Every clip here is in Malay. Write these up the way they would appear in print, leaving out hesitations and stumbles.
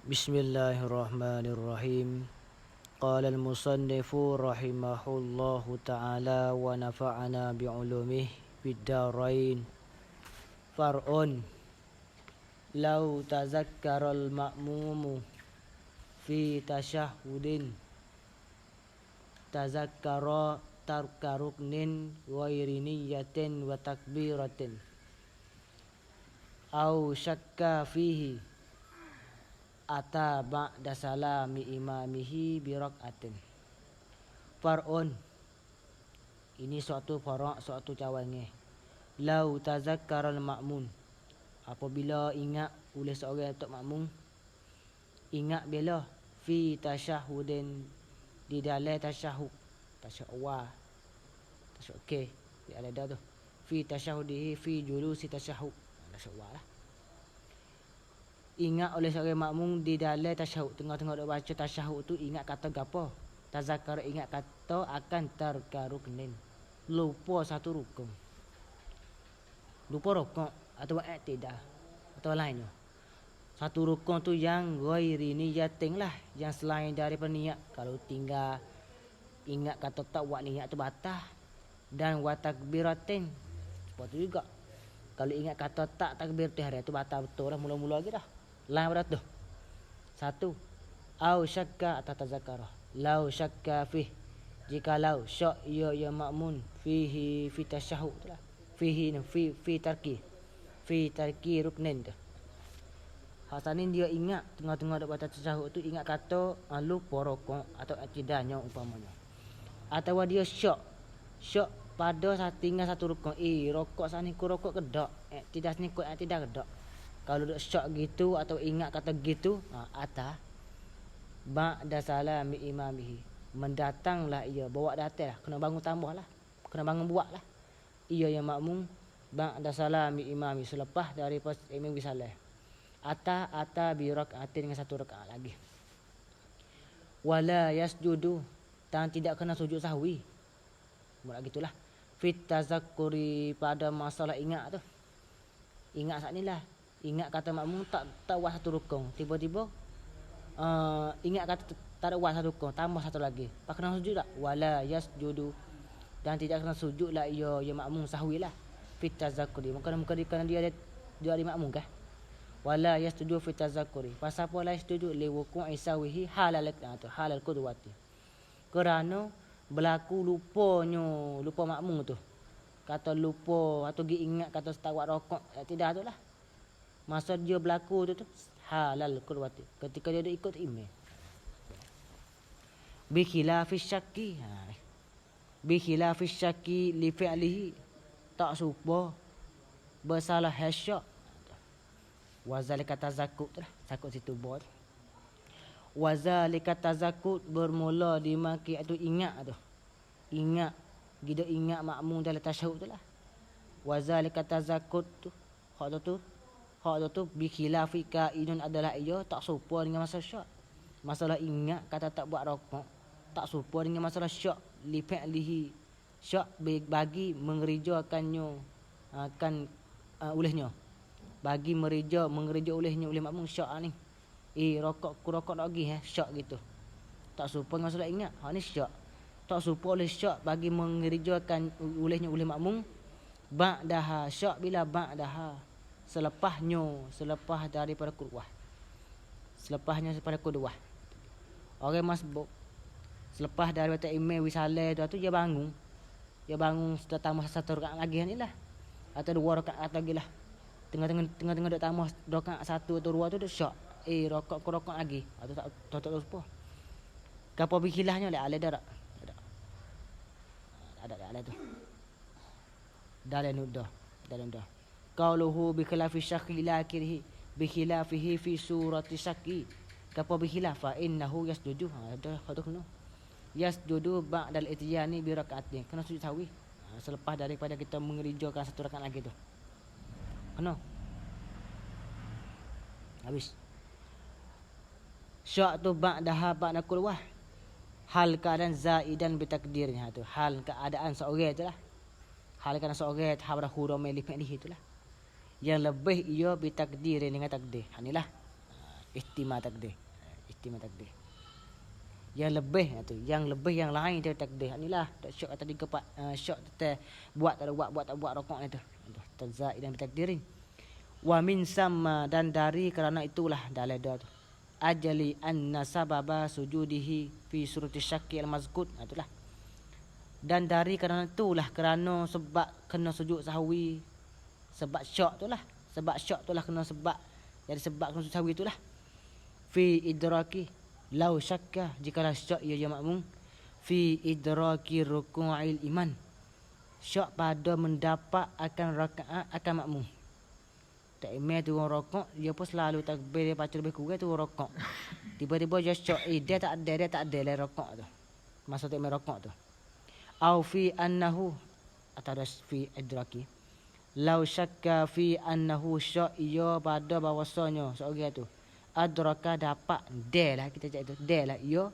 Bismillahirrahmanirrahim. Qala al-musannifu rahimahullahu ta'ala wa nafa'ana bi'ulumih bid-darain. Far'un law tazakkara al-ma'mumu fi tashahhudin tazakkara tarka ruknin ghairi niyyatin wa takbiratin aw syakka fihi ata ba'da salami imamihi bi rak'atin. Far'un, ini suatu farak, suatu cawangan. Lau tazakkara al-ma'mun, apabila ingat oleh seorang tok makmum, ingat bila fi tasyahudin, di dalam tasyahud, tasyahud awal, tasyahud okey, di ada tu fi tasyahudihi fi julusi tasyahud, tasyahud awal lah. Ingat oleh seorang makmum di dalam tasyahud, tengah-tengah duk baca tasyahud tu, ingat kata gapo? Tazakkar, ingat kata akan tarka ruknin, lupa satu rukun, lupa rukuk atau i'tidal atau lainnya. Satu rukun tu yang ghairi niyatin lah, yang selain daripada niat. Kalau tinggal ingat kata tak buat niat tu batal. Dan wa takbiratin, seperti juga kalau ingat kata tak takbir tu hari tu batal betul lah, mula-mula lagi dah. Lain pada tu. Satu, au syakka atau tazakkara. Lau syakka fih, jikalau syak ya makmun fihi fi tasyahud tu lah. Fihi fi tarki ruknin tu. Hasanin dia ingat tengah-tengah dak baca tasyahud tu, ingat kata lupa rukuk atau i'tidalnya umpamanya. Atau dia syak pada tinggal satu rukun, rokok sani ku rokok kedak, i'tidal sini ku i'tidal kedak. Kalau duk syak gitu atau ingat kata gitu, ata ba'da salami imamihi, mendatanglah ia, bawa datang lah, kena bangun tambah lah, kena bangun buat lah ia yang makmum ba'da salami imami, selepas daripada imam bisalah. Ata bi rak'atin, dengan satu rakaat lagi. Wala yasjudu, dan tidak kena sujud sahwi. Mula gitulah. Fit tazakkuri, pada masalah ingat tu. Ingat saat ni lah. Ingat kata makmum tak buat satu rukun. Tiba-tiba ingat kata tak ada buat satu rukun, tambah satu lagi. Pak kena sujud tak? Wala yasjudu, dan tidak kena sujud lah ia makmum sahwi lah. Fit tazakkuri, maka dia di makmum kah? Wala yasjudu fit tazakkuri. Pasal apa la yasjudu? Li wuqu'i sahwihi halal qudwati. Kerana berlaku lupa makmum tu. Kata lupa atau gi ingat kata tak buat rokok, tidak tu lah. Masa dia berlaku tu halal qudwati, ketika dia ikut imam. Bi khilafis syakki, li fi'lihi, tak serupa bersalah hasyak. Wazalika tazakkut lah, takut situ bot. Wazalika tazakkut, bermula dimaki tu ingat tu. Ingat makmum dalam tasyahud tu lah. Wazalika tazakkut tu, hak tu bi khilafi kaidun, adalah ia tak serupa dengan masalah syak. Masalah ingat kata tak buat rokok tak serupa dengan masalah syak li fi'lihi, syak bagi mengerjakannya akan olehnya, bagi mengerja olehnya oleh makmum syak ni. Rokok lagi syak gitu. Tak serupa dengan masalah ingat. Hak ni syak. Tak serupa oleh syak bagi mengerjakan olehnya oleh makmum. Ba'daha, syak bila ba'daha, selepas daripada qudwah. Selepasnya daripada qudwah. Orang masbuk selepas daripada imam wisalah tu dia bangun. Dia bangun sudah tambah satu rakaat lagi ni lah. Atau dua rakaat lagi lah. Tengah-tengah dak tambah rakaat satu atau dua tu dak syak. Rokok lagi. Atau tak lupa. Kapo bikilahnya le dak. Ada tu. Dalam dah. Qauluhu bi khilafi syakki ila akhirih, bi khilafihi fi surati syakki. Kapo bi khilafa innahu yasjudu. Ada kena. Yasjudu ba'dal itiyani bi rak'atin. Kena sujud sahwi. Selepas daripada kita mengerjakan satu rakaat lagi tu. Kena. Habis. Syak tu ba'da qulwah. Hal keadaan zaidan bi takdirnya tu. Hal keadaan seorang tu lah. Hal keadaan seorang tu habra huruf melif ni itulah. Yang lebih ia bi takdir dengan takdir. Inilah. Ihtimal takdir. Ihtimal takdir. Yang lebih tu, yang lebih yang lain dia takdir. Inilah tak syok tadi ke syok teh buat tak buat rokok ni tu. Tazaid dan takdirin. Wa min sama dan dari kerana itulah dalil tu. Ajali anna sababa sujudihi fi surati syakki al-mazkud. Itulah. Dan dari kerana itulah kerana sebab kena sujud sahwi. Sebab syok tu lah. Sebab syok tu lah kena sebab. Jadi sebab kena sujud sahwi itulah. Fi idraki. Lau syakka jikalau syok ia makmum. Fi idraki ruku'il iman. Syok pada mendapat akan rakaat akan makmum. Tak imam turun rokok, dia pun selalu takbir dia baca lebih kurang turun rokok. Tiba-tiba dia syok, dia tak ada lah rokok tu. Masa tak imam rokok tu. Au fi annahu atau fi idraki. Lau syakka fi annahu syok ia pada bahawasanya seorang tu. Adraka dapat dia lah kita cakap tu. Dia lah ia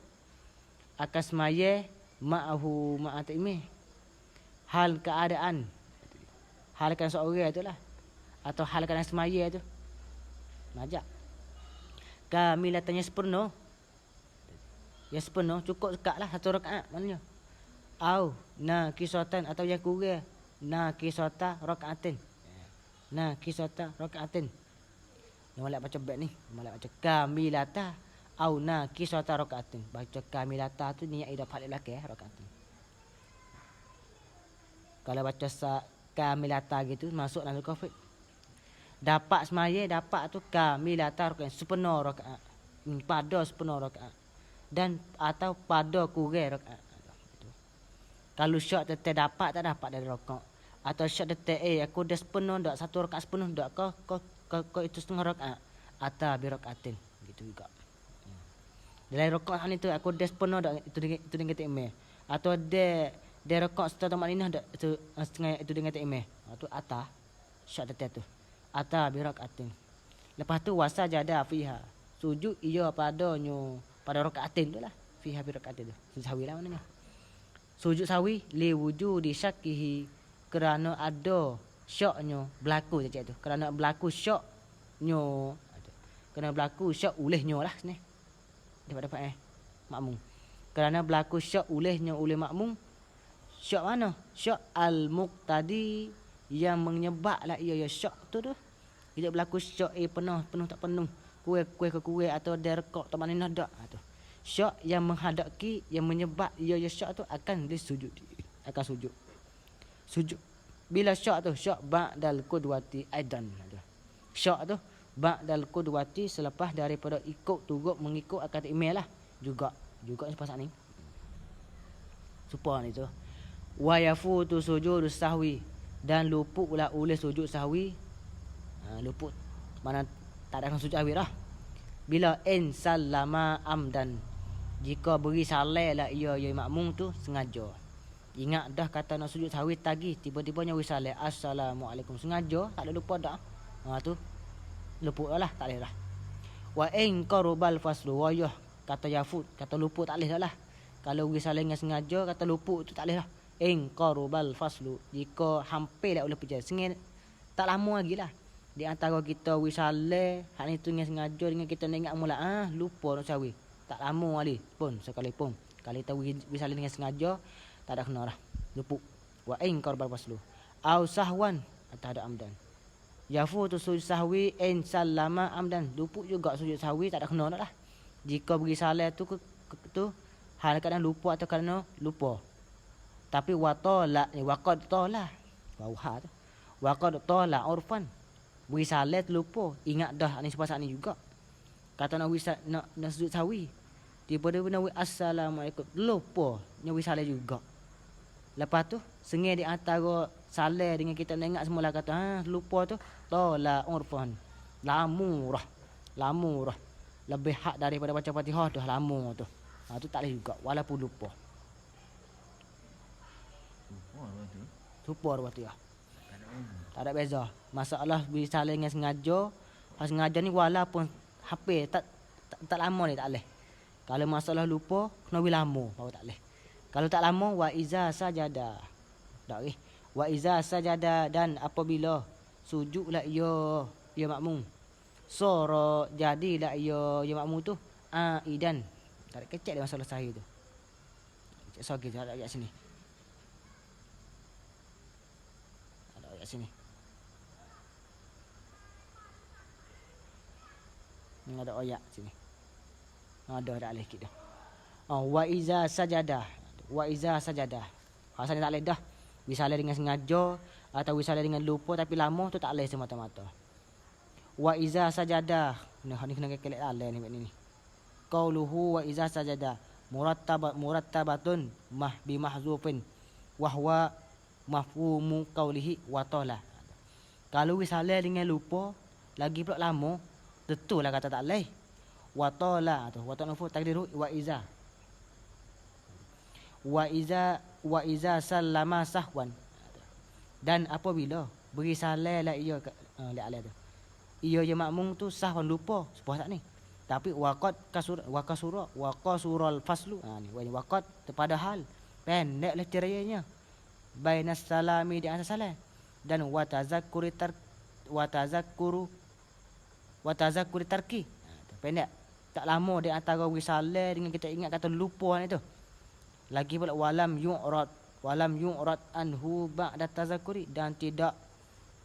akan semaya ma'ahu ma'at imam. Hal keadaan seorang tu lah. Atau hal keadaan semaya tu. Majak. Kamilatannya sepenuh. Ya sepenuh cukup dekat lah satu rakaat maknanya. Au kisatan atau yang kurang kisata rakaatin. Kisata rakaatin. Yang malak baca baik ni, malak baca kamilata au kisata rakaatin. Baca kamilata tu niat ida paling belakang rakaatin. Kalau baca kamilata gitu masuk dalam kafir. Dapat semaya dapat tu kamilata rakaat sepenuh rakaat. Pada sepenuh rakaat. Dan atau pada kurang rakaat. Kalau syak tetap dapat tak dapat dari rakaat. Atau syak tetap aku dah sepenuh dak satu rakaat sepenuh dak kau itu setengah rakaat atau bi rakaatin gitu juga. Dalam rakaat ni tu aku dah sepenuh dak itu dengan imam. Atau dia rakaat setengah makninah dak itu setengah itu dengan imam. Tu atah syak tetap tu. Atau bi rakaatin. Lepas tu wasa jada fiha. Sujud ia pada rakaatin tu lah. Fiha bi rakaatin tu. Sujud sawi lah maknanya. Sujud sawi li wujudi syakkihi kerana ada syoknya berlaku saja tu. Kerana berlaku syoknya. Kerana berlaku syok olehnya lah sini. Dapat makmum. Kerana berlaku syok olehnya oleh makmum. Syok mana? Syok al-muqtadi yang menyebablah ia syok tu. Tidak berlaku syok penuh tak penuh. Kuih ke kuih atau derkok tak mana nak dak tu. Syok yang menghadapi yang menyebab ia syok tu akan disujud. Akan sujud. Sujud. Bila syok tu syok ba'dal qudwati aidan. Syok tu ba'dal qudwati selepas daripada ikut turut mengikut akad email lah juga pas ni. Supaya ni tu. Wa yafutu sujudus sahwi dan luputlah oleh sujud sahwi. Luput mana tak ada sujud sahwi dah. Bila in sallama amdan jika beri salah lah ia makmum tu sengaja. Ingat dah kata nak sujud sahwi tagi tiba-tiba nyawi salah assalamualaikum sengaja tak ada lupa dah. Tu luput lah tak boleh dah. Wa in qarubal faslu wayah kata yafut kata luput tak boleh dah lah. Kalau beri salah dengan sengaja kata luput tu tak boleh dah. In qarubal faslu jika hampir dah boleh pergi sengit tak lama lagi lah. Di antara kita wisale hak ni tu dengan sengaja dengan kita nak ingat mula lupa nak sahwi. Tak lama kali pun sekalipun. Kalau kita wisale dengan sengaja tak ada kena dah. Luput. Wa in qarbal waslu. Au sahwan atau ada amdan. Yafutu sujud sahwi in sallama amdan. Luput juga sujud sahwi tak ada kena dah. Jika beri salah tu hal kadang lupa atau kerana lupa. Tapi waqad tala. Wauha tu. Waqad tala urfan. Beri salat lupa, ingat dah ni sebab saat ni juga. Kata nak sujud sahwi. Tiba-tiba nak assalamualaikum, lupa nyawi salat juga. Lepas tu sengih di antara salat dengan kita nak ingat semula kata lupa tu tala urfan. Lamurah. Lebih hak daripada baca Fatihah dah lama tu. Tu tak boleh juga walaupun lupa. Lupa waktu ya. Tak ada beza. Masalah bila saling dengan sengaja. Sengaja ni walaupun HP tak lama ni tak boleh. Kalau masalah lupa kena lama baru tak boleh. Kalau tak lama wa iza sajada. Tak okey. Wa iza sajada dan apabila sujudlah ia makmum. soro jadilah ia makmum tu aidan. Tak ada kecek dia masalah sahih tu. Cek sogi ada ayat sini. Ada ayat sini. Ni ada ayat sini. Ada alih sikit dah. Wa iza sajadah. Wa iza sajadah. Asal tak boleh dah. Misalnya dengan sengaja atau misalnya dengan lupa tapi lama tu tak boleh semata-mata. Wa iza sajadah. Nah ni kena kelek alih ni. Qauluhu wa iza sajadah murattabatun bimahzufin wa huwa mafhumu qaulihi wa ta'ala. Kalau misalnya dengan lupa lagi pula lama tentulah kata tak boleh. Wa ta'ala tu wa ta'ala takdiru wa iza. Wa iza sallama sahwan. Dan apabila beri salam lah ia lihat alih tu. Ia je makmum tu sahwan lupa sebuah tak ni. Tapi waqad qasural faslu. Ni waqad padahal pendeklah tirainya. Bainas salami di antara salam dan wa tazakkuri tarki. Pendek. Tak lama di antara wisalah dengan kita ingat kata lupa ni tu. Lagi pula walam yu'rad anhu ba'da tazakkuri dan tidak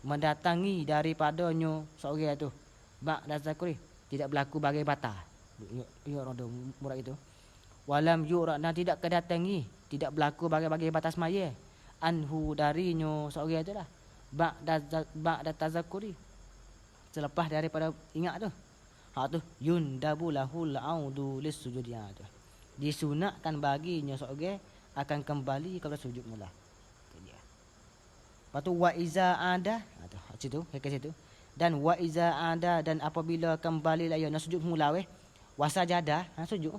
mendatangi daripadanya seorang tu ba'da tazakkuri, tidak berlaku bagai batal. Ya rondo murad itu. Walam yu'rad dan tidak kedatangi, tidak berlaku bagai batas maya anhu darinya seorang tu lah ba'da tazakkuri, selepas daripada ingat tu. Hak tu yundabu lahul audu lis-sujudiyah tu. Disunatkan baginya seorang akan kembali kepada sujud mula. Lepas tu wa iza ada tu situ ke situ. Dan wa iza ada dan apabila kembali lah ia nak sujud mula wasajada sujud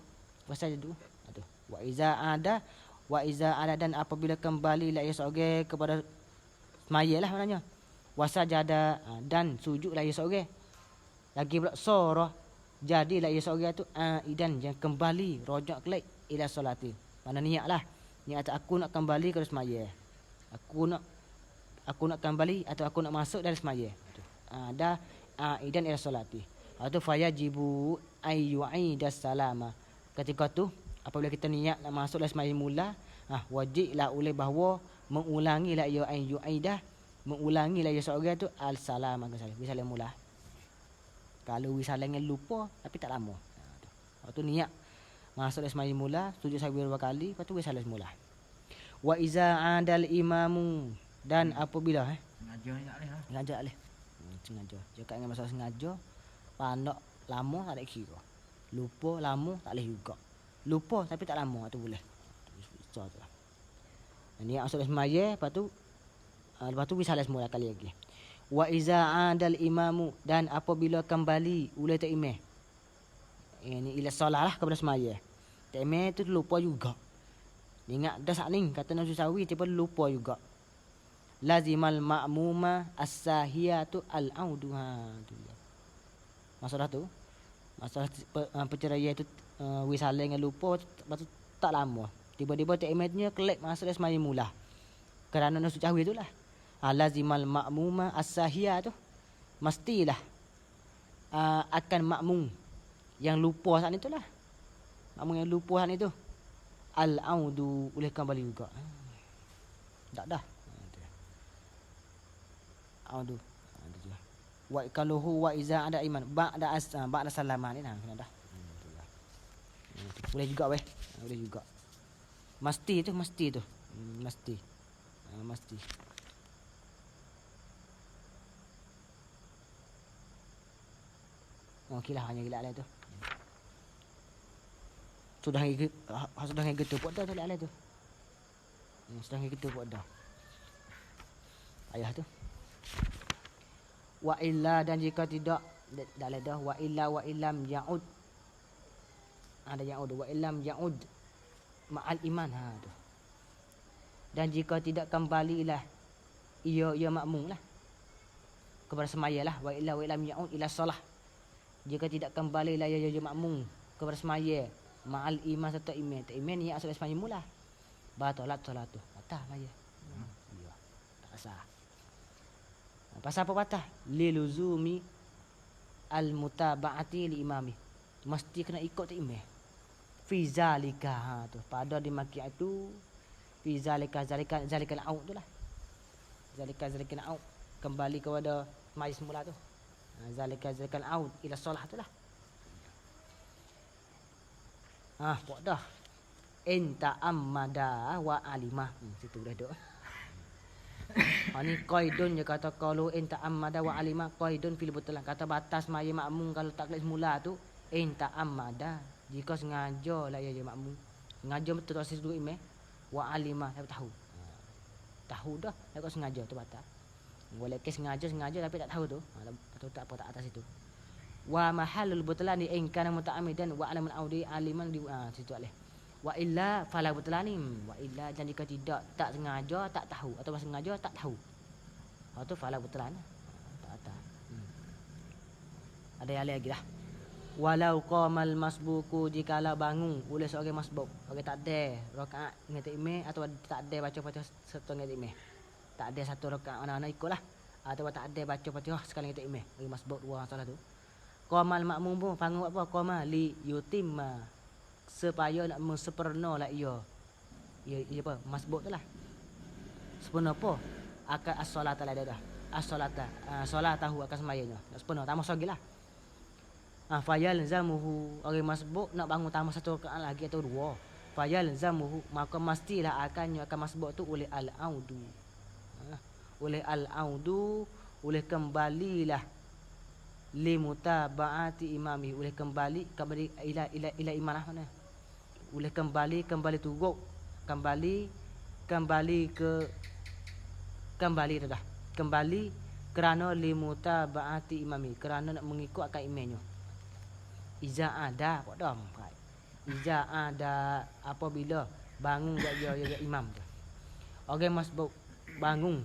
wasajadu tu. Wa iza ada dan apabila kembali lah ia seorang kepada semaya lah maknanya. Wasajada dan sujudlah ia seorang. Lagi pula surah jadilah ia seorang tu aidan yang kembali rojak kelak ila solati. Mana niatlah. Niat aku nak kembali ke semaya. Aku nak kembali atau aku nak masuk dari semaya. Ada aidan ila solati. Atau fayajibu ayyu'idas salama. Ketika tu apabila kita niat nak masuk dari semaya mula, wajiblah oleh bahawa mengulangilah ia ayyu'idah, mengulangilah ia seorang tu al salama bisa mula. Kalau wisalahnya lupa tapi tak lama. Waktu niat masuk dari semaya mula, sujud sahwi beberapa kali, lepas tu wisalah semula. Wa iza adal imamu dan apabila sengaja leh. Sengaja. Jika dengan masalah sengaja, pandok lama tak ada kira. Lupa lama tak boleh juga. Lupa tapi tak lama tu boleh. So tu lah. Niat masuk dari semaya, lepas tu wisalah semula kali lagi. Wa iza adal imamu dan apabila kembali oleh tak imam. Ini ila solah lah kepada semaya. Tak imam tu lupa juga. Ingat dah saat ni kata Nabi Sawi tiba lupa juga. Lazimal ma'muma as-sahiyatu al-auduha tu. Masalah tu. Masalah perceraian tu wisalah dengan lupa lepas tu tak lama. Tiba-tiba tak imamnya kelak masuk dari semaya mula. Kerana Nabi Sawi itulah. Lazimal ma'muma as-sahiyah tu mestilah akan makmum yang lupa saat itulah. Makmum yang lupa saat itu al-audu boleh kembali juga. Tak dah. Audu. Wa kaluhu wa iza ada iman ba'da salama ni kena dah. Boleh juga boleh juga. Mesti tu. Mesti. Okeylah hanya gila tu. Sudah gitu pun dah tak tu. Sudah gitu pun dah. Ayah tu. Wa illa dan jika tidak dah wa illa wa illam ya'ud. Ada ya'ud wa illam ya'ud ma'al iman tu. Dan jika tidak kembalilah ia makmum lah kepada semaya lah wa illa wa illam ya'ud ila solah. Jika tidak kembalilah ia makmum kepada semaya ma'al iman serta imam. Tak imam ni asal semaya mula. Batalat solatu. Batal maya. Ya. Tak sah. Pasal apa batal? Liluzumi al-mutaba'ati li imami. Mesti kena ikut tu imam. Fi zalika tu. Pada di maki itu fi zalika al-aud tu lah. Zalika al-aud kembali kepada majlis semula tu. Zalika al-aud ila solah tu lah. Pok dah. Enta ammada wa alimah. Situ dah duk. Ni qaidun je kata kalau enta ammada wa alimah qaidun fil butlan. Kata batas maya makmum kalau tak kelas semula tu enta ammada. Jika sengaja lah ya makmum. Sengaja betul tak duduk imam wa alimah tak tahu. Tahu dah tak sengaja tu batas. Boleh ke sengaja tapi tak tahu tu. Atau tak apa tak atas itu. Wa mahallul butlan di in kana muta'ammidan wa alaman audi aliman di situ alih. Wa illa fala butlanim. Wa illa dan jika tidak tak sengaja tak tahu atau sengaja tak tahu. Tu fala butlan. Tak atas. Ada yang lagi dah. Walau qamal masbuku jikalau bangun oleh seorang masbuk. Orang tak ada rakaat dengan imam atau tak ada baca Fatihah serta dengan imam. Tak ada satu rakaat anak-anak ikutlah. Atau tak ada baca Fatihah sekali dengan imam. Orang masbuk dua salah tu. Qamal makmum pun bangun apa? Qama li yutimma supaya nak sempurnalah ia apa? Masbuk tu lah. Sempurna apa? Akan as-solat lah dah. As-solata solatahu akan semayanya. Sempurna tambah lagi lah. Fayal zamuhu orang masbuk nak bangun tambah satu rakaat lagi atau dua. Fayal zamuhu maka mestilah akan masbuk tu oleh al-audu. Oleh al-audu oleh kembalilah limutaba'ati imami oleh kembali ila imanah mana oleh kembali turut kembali dah kembali kerana limutaba'ati imami kerana nak mengikut akan imamnya iza ada kok dah iza ada apabila bangun ya imam tu orang masbuk bangun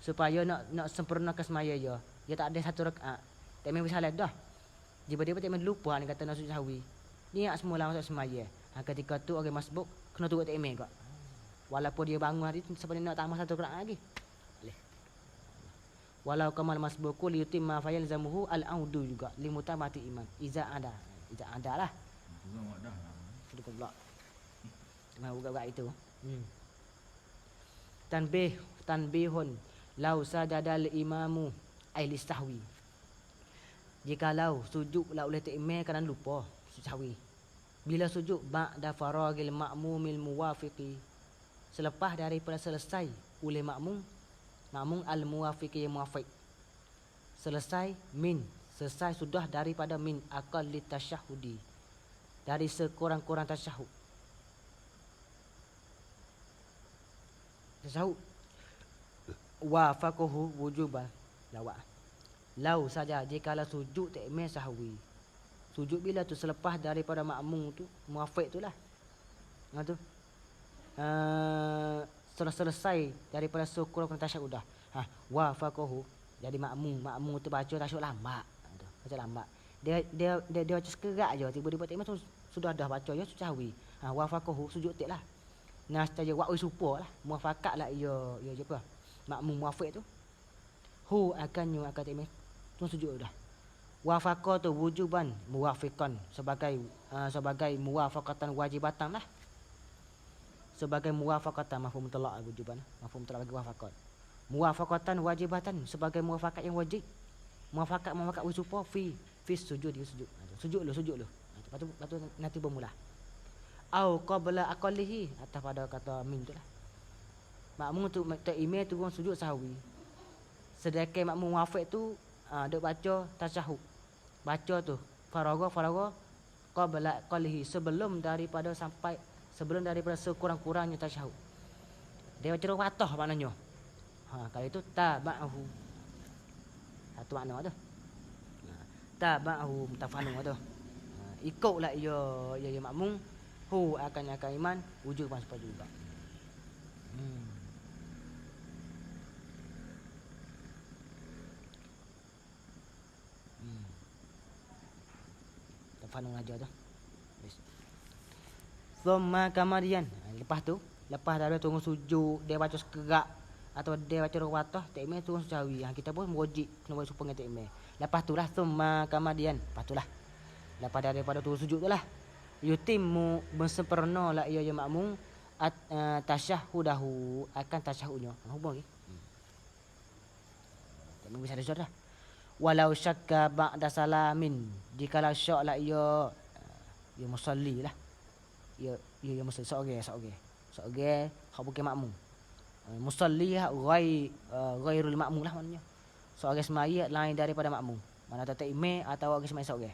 supaya nak sempurnakan semaya dia tak ada satu rakaat. Tak main bersalat dah. Tiba-tiba tak main lupa ni kata nak sujud sahwi. Niat semula masuk semaya. Ketika tu orang masbuk kena turut tak main kak. Walaupun dia bangun hari tu sebenarnya nak tambah satu rakaat lagi. Boleh. Walau kamal masbuku li yutimma fayal zamuhu al-audu juga li mutamati iman. Iza ada lah. Tunggu dah. Sudah pula. Cuma buka itu. Tanbihun lau sajadal imamu ay listahwi. Jikalau sujud lah oleh imam kerana lupa sahwi. Bila sujud ba'da faragil ma'mumil muwafiqi selepas daripada selesai oleh makmum al-muwafiqi yang muwafiq. Selesai sudah daripada min aqalli tasyahudi dari sekurang-kurang tasyahud. Wafaqahu wujuban lawa. Lau saja jikalau sujud tak imam sahwi. Sujud bila tu selepas daripada makmum tu muwafiq tu lah. Tu. Setelah selesai daripada sekurang-kurang tasyahud dah. Wafaqahu jadi makmum tu baca tasyahud lambat. Baca lambat. Dia baca sekerat aja tiba-tiba tak imam tu sudah dah baca ya sahwi. Wafaqahu sujud tak lah. Nastajah wa'u supa lah. Muwafaqat lah ia apa? Makmum muwafiq tu. Akan tak imam tu sujud dah. Wafaqa tu wujuban muwafiqan sebagai muwafaqatan wajibatan lah. Sebagai muwafaqatan mafhum mutlaq wujuban. Mafhum mutlaq bagi wafaqat. Muwafaqatan wajibatan sebagai muwafaqat yang wajib. Muwafaqat usupa fi sujud. Sujud lu. Lepas tu nanti bermula. Au qabla aqallihi atas pada kata min tu lah. Makmum tu imam tu pun sujud sahwi. Sedangkan makmum muwafiq tu duk baca tasyahud. Baca tu faragha qabla qalihi sebelum daripada sekurang-kurangnya tasyahud. Dia baca watah maknanya. Kalau itu tabahu. Satu makna tu. Tabahu mutafanu tu. Ikutlah ia makmum akan iman wujud pas juga. Tafanu aja tu. Thumma kamarian. Lepas daripada tunggu sujud dia baca sekerak atau dia baca rawatah tak ime turun secawi. Kita pun wajib kena buat supaya tak ime. Lepas tu lah summa kamadian. Lepas tu lah. Lepas daripada turun sujud tu lah. Yutimmu bersempurna lah ia makmum tasyahudahu akan tasyahudnya. Hubung lagi. Tak bisa ada sudah. Walau syakka ba'da salamin. Jikalau syak lah ia musalli lah. Ia musalli seorang hak bukan makmum. Musalli ghairul makmum lah maknanya. Seorang semaya lain daripada makmum. Mana tak imam atau orang semaya seorang.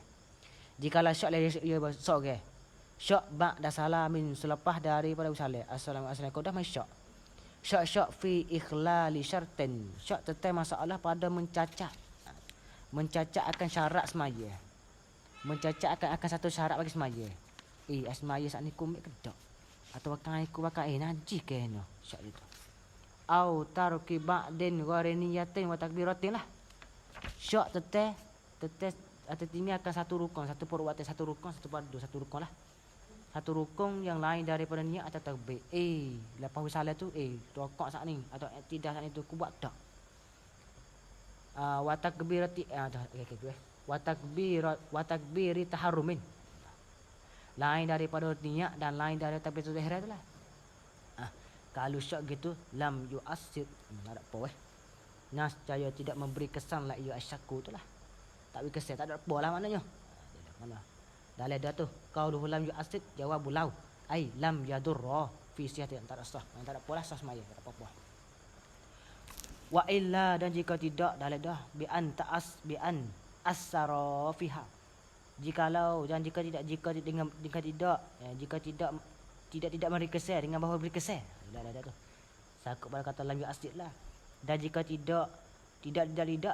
Jikalau syak lah ia seorang. Syak ba'da salamin selepas daripada usalah. Assalamualaikum kau dah mai syak. Syak fi ikhlali syartin. Syak tentang masalah pada mencacat akan syarat semaya. Mencacat akan satu syarat bagi semaya. Semaya saat ni kumik kedak. Atau akan aku bakal najis ke no syak itu. Au taruki ba'din ghariniyatin wa takbiratin lah. Syak teteh atau tinggal akan satu rukun, satu perbuatan, satu rukun, satu fardu, satu rukun lah. Satu rukun yang lain daripada niat atau takbir. Lepas usalah tu rokok saat ni atau tidak saat ni tu aku buat tak. Wa takbirati wa takbiri taharrumin. Lain daripada niat dan lain daripada takbiratul ihram tu lah. Kalau syak gitu lam yu'assir. Tak ada apa Nascaya tidak memberi kesan lah ia asyaku tu lah. Tak beri kesan, tak ada apa lah maknanya. Mana? Dalam dah tu qauluhu lam yu'assir jawab lau ai lam yadurra fi sihhati antara sah. Tak ada apa lah sah semaya, tak ada apa-apa. Wa illa dan jika tidak dalam dah bi an asara fiha. Jikalau dan jika tidak memberi kesan dengan bahawa beri kesan. Dah tu. Sakut pada kata lam yu'assir lah. Dan jika tidak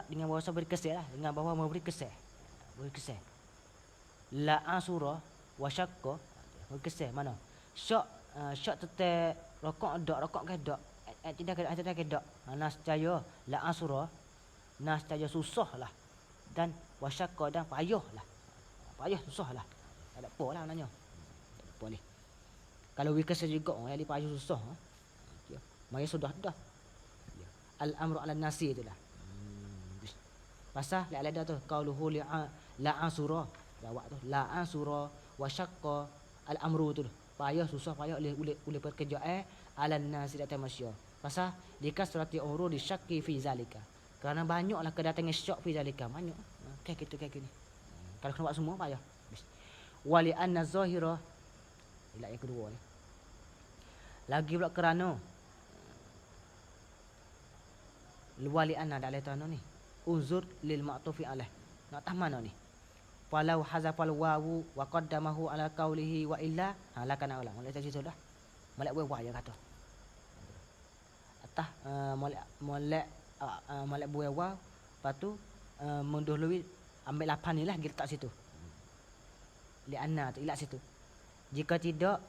dengan bahawa beri kesan lah, dengan bahawa memberi kesan. Beri kesan. La asura wa syaqqa. Beri kesan mana? Syak tetap rokok ke dak. Tidak ke dak. Nascaya la asura. Nascaya susah lah. Dan wa syaqqa dan payah lah. Payah susah lah. Tak ada apa lah maknanya. Tak ada apa ni. Kalau beri kesan juga yang payah susah. Mari sudah dah. Al-amru ala nasi itulah. Pasal la ada tu qauluhu la asura. Jawab tu la asura wa syaqqa al-amru tu. Payah susah payah oleh pekerjaan ala nasi datang manusia. Pasal jika surati umru disyakki fi zalika. Kerana banyaklah kedatangan syak fi zalika. Banyak. Kayak gini. Kalau kena buat semua payah. Wali anna zahira. Ila yang kedua ni. Lagi pula kerana wali anna dak letak ni. Uzur lil ma'tufi alaih. Nak tah mana ni? Walau hazafal wawu wa qaddamahu ala qawlihi wa illa lakana ulang. Molek cerita dah. Molek buah ya kata. Atah molek buah wa lepas tu mendahului ambil lapan ni lah kita tak situ. Li anna tu ilat situ. Jika tidak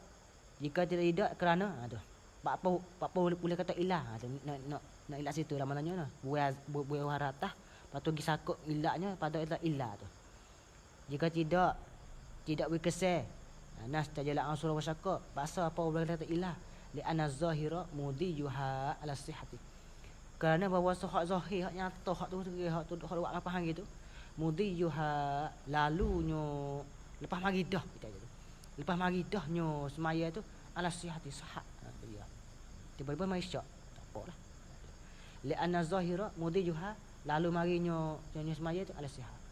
kerana tu. Apa boleh kata ilah tu nak ilat situ lah maknanya noh. Buah haratah lepas tu gisakut ilahnya pada ilah tu. Jika tidak berkesan nas tajala ansur wa syaqqa bahasa apa boleh kata ilah li anna zahira mudiyuha ala sihhati. Kerana bahawa hak zahir hak nyata hak tu hak buat apa hang gitu mudiyuha lalunya lepas mari dah kita tu. Lepas mari dahnya semaya tu ala sihhati sahhat dia. Tiba-tiba mai syak tak apalah. Li anna zahira mudiyuha lalu marinya semaya tu ala sihhat.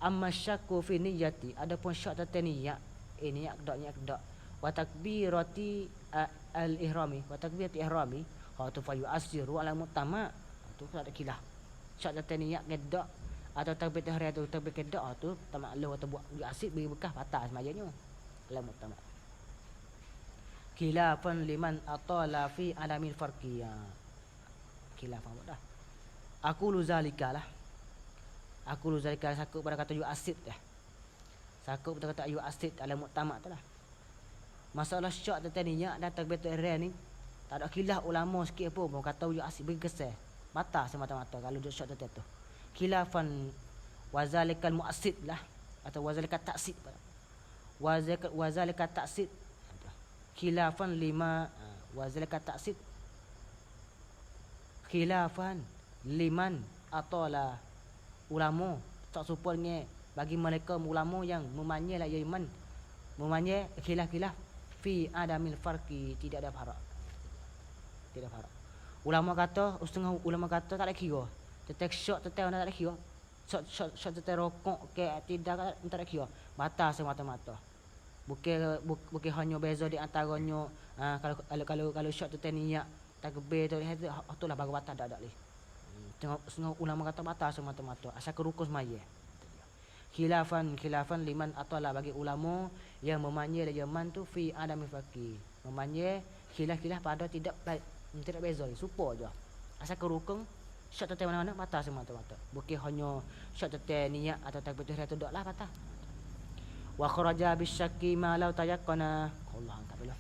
Amma syakku fi niyyati adapun syak tentang niat niat kedak wa takbirati al-ihrami wa takbirati ihrami ha tu fa yu'assiru ala mutama tu tak ada kilah syak tentang niat kedak atau takbir tahrir tu takbir kedak tu tamak atau buat asid bagi bekas batal semayanya ala mutama khilafan liman atala fi alamil farqiyah khilafan dah aku lu zalikalah aku lu zalika sakut pada kata yu'asid dah. Sakut pada kata yu'asid ala muktamad tu lah. Masalah syak tentang niat dan takbiratul ihram ni tak ada khilaf ulama sikit pun kata yu'asid bagi kesan. Batal semata-mata kalau dia syak tentang tu. Khilafan wazalikal mu'asid lah atau wazalikat taksid. Wazalikat taksid. Khilafan lima wazalikat taksid khilafan liman atala ulama tak serupa dengan bagi mereka ulama yang memanyai la iman memanyai khilaf-khilaf fi adamil farqi tidak ada farak. Tidak farak. Ulama kata, setengah ulama kata tak ada kira. Tetek syok tetek tak ada kira. Syok tetek rokok ke tidak tak ada kira. Batal semata-mata. Bukan hanya beza di antaranya kalau syok tetek niat takbir tu itulah baru batal tak ada leh. Setengah ulama kata batal semata-mata. Asal kerukun semaya. Khilafan liman atala bagi ulama yang memanyai zaman tu fi adamil faqih. Memanyai khilaf-khilaf pada tidak beza, supo aja. Asal kerukun syok tetek mana-mana batal semata-mata. Bukan hanya syok tetek niat atau takbir tu dak lah batal. Wa kharaja bisyakki ma law tayaqqana. Allah angkat dulu.